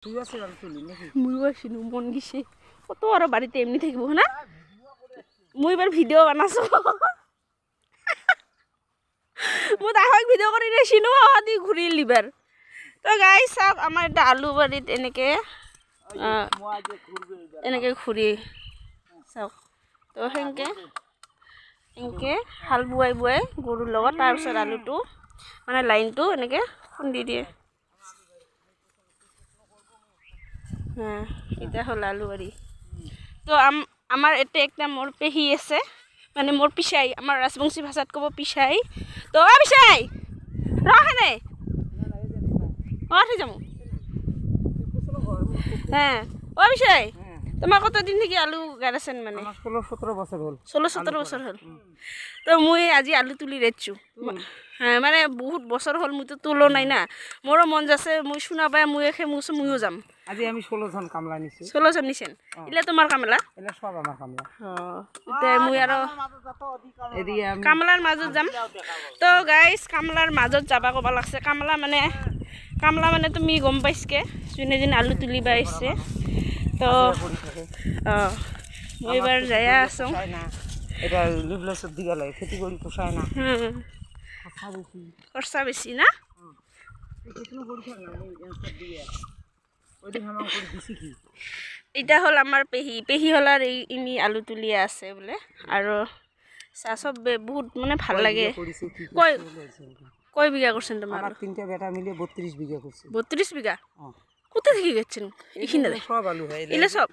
তুই আছে আলু তুলি নাকি মুই আসিনো মন গিছে কত আর বাড়িতে এমনি থাকিব না মুই এবার ভিডিও বানাছো মু তাহক ভিডিও কৰি ৰেছিনো আদি ঘুৰি লিবাৰ তো গাইস সব আমাৰ এটা আলু বাৰীত এনেকে ঘুৰি সব তো এনেকে হাল বুৱাই গৰুৰ লগত তাৰ পিছত আলুটো মানে লাইনটো এনেকে খুন্দি দিয়ে এটা হল আলু বাৰী তো আমাৰ এতে একটা মোৰ পেহি আছে মানে মোৰ পিছাই আমাৰ ৰাজবংশী ভাষাত কব পিছাই তো পিছাই ৰহেনে ঠিক যামু হ্যাঁ ও পিছাই তোমার কতদিন থেকে আলু গাড়াছেন মানে 16-17 বছর হল 16-17 বছর হল তো মুই আজি আলু তুলি রেছু হ্যাঁ মানে বহুত বছর হল মুই তো তুলো নাই না মোরও মন যাচ্ছে মুই শুনা পাই মুইও যাম আজি আমি 16 জন কামলা নিছি 16 জন নিছেন ইলা তোমার কামলা এলা সব আমার কামলা তে মুই আর কামলার মাজত যাম তো গাইস কামলার মাজত যাবা কবা লাগছে কামলা মানে তুমি গম পাইছকে জুনে দিন আলু তুলিবা আইছে তো মই এবার যায়া আছো এটা লিবলাসত দিগা লাগে খেতি করি পোষায় না খরচা বেশি না এটা হল আমার পেহি হল আর ইনি আলু তুলিয়া আছে বলে আর সব বহুত মানে ভাল লাগে কয় বিঘা করছেন তোমার আমার তিনটা বেটা মিলে 32 বিঘা করছে 32 বিঘা কোথা থেকে গেছেন এখানে সব আলু হয় এলে সব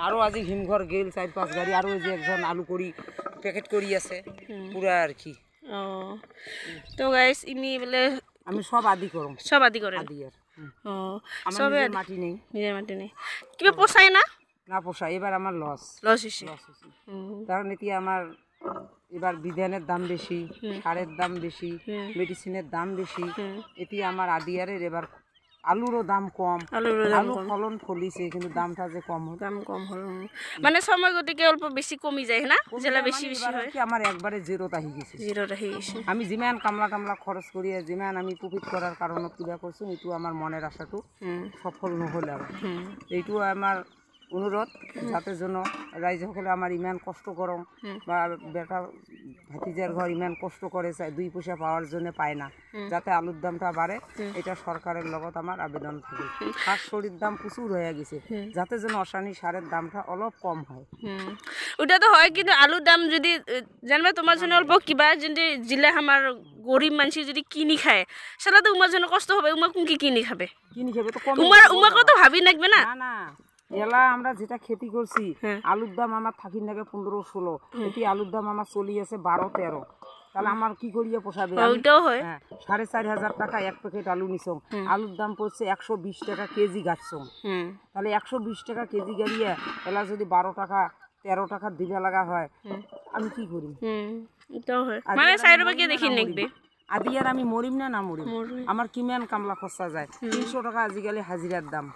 আরো আজি হিমঘর গেল 4-5 গাড়ি আরো যে একজন আলু করি প্যাকেট করি আছে পুরা আর কি তো গাইস ইনি বলে আমি সব আদি করম সব আদি করেন আদি আর সব মাটি নেই নিজের মাটি নেই কিবা পোষায় না না পোষায় এবার আমার লস হইছে কারণ এটি আমার এবার বিধানের দাম বেশি সারের দাম বেশি মেডিসিনের দাম বেশি এটি আমার আদিয়ারের এবার আলুরও দাম কম আলু ফলন ফলিছে কিন্তু দামটা যে কম হল মানে সময় গতিকে অল্প বেশি কমি যায় না যেলা বেশি হয় আমার একবারে জিরোটা হয়ে গেছে আমি যিমান কামলা খরচ করি যিমান আমি প্রফিট করার কারণে কিবা করছি এইটো আমার মনের আশাটো সফল নহল আর এইটো আমার অনুরোধ যাতে যেন রাইজ সকলে আমার ইমান কষ্ট করম বা বেটা ভাতিজার ঘর ইমান কষ্ট করে চাই 2 পয়সা পাওয়ার জন্য পায় না যাতে আলুর দামটা বাড়ে এটা সরকারের লগত আমার আবেদন থাকে শাকসবজির দাম প্রচুর হয়ে গেছে যাতে যেন অসানি সারের দামটা অল্প কম হয় ওটা তো হয় কিন্তু আলুর দাম যদি জানবা তোমার জন্য অল্প কিবা যদি জিলা আমার গরিব মানুষ যদি কিনি খায় সেটা তো উমার জন্য কষ্ট হবে উমা কোন কি কিনি খাবে তো কম উমাকে তো ভাবি লাগবে না না এলা আমরা যেটা খেতি করছি আলুর দাম আমার থাকি নাকি 15-16 এটি আলুর দাম আমার চলি আছে 12-13 তাহলে আমার কি করিয়া পোষাবে 4,500 টাকা এক প্যাকেট আলু নিছং আলুর দাম পড়ছে 120 টাকা কেজি গাছছং তাহলে 120 টাকা কেজি গাড়িয়া এলা যদি 12 টাকা 13 টাকা দিবে লাগা হয় আমি কি করি এটাও হয় মানে সাইড বাকি দেখি নেকবে আদি আর আমি মরিম না মরিম আমার কিমান কামলা খরচা যায় 300 টাকা আজিকালি হাজিরার দাম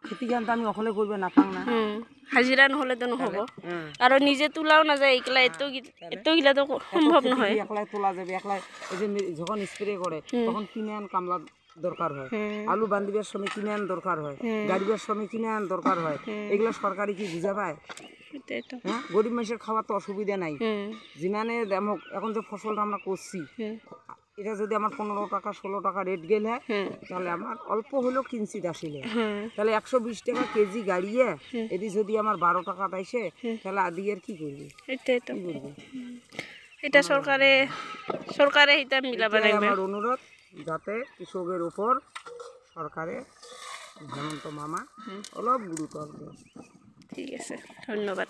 খেতি গান আমি অকলে করবে না পাং না হাজিরা নহলে তো নহব আর নিজে তোলাও না যায় একলা এত গিলা তো সম্ভব নহয় একলাই তোলা যাবে একলাই এই যে যখন স্প্রে করে তখন কিমান কামলা দরকার হয় আলু বান্ধিবার সময় কিমান দরকার হয় গাড়িবার সময় কিমান দরকার হয় এগুলা সরকারি কি বুঝা পায় গরিব মানুষের খাওয়ার তো অসুবিধা নাই যিমানে দাম হোক এখন যে ফসলটা আমরা করছি এটা যদি আমার 15 টাকা 16 টাকা রেট গেল হয় তাহলে আমার অল্প হলেও কিনছিত আসলে তাহলে 120 টাকা কেজি গাড়িয়ে এদি যদি আমার 12 টাকা পাইছে তাহলে আদি আর কি করবে এটা সরকারে এটা মিলাবা লাগবে আমার অনুরোধ যাতে কৃষকের উপর সরকারে হেমন্ত মামা অলপ গুরুত্ব দেয় ঠিক আছে ধন্যবাদ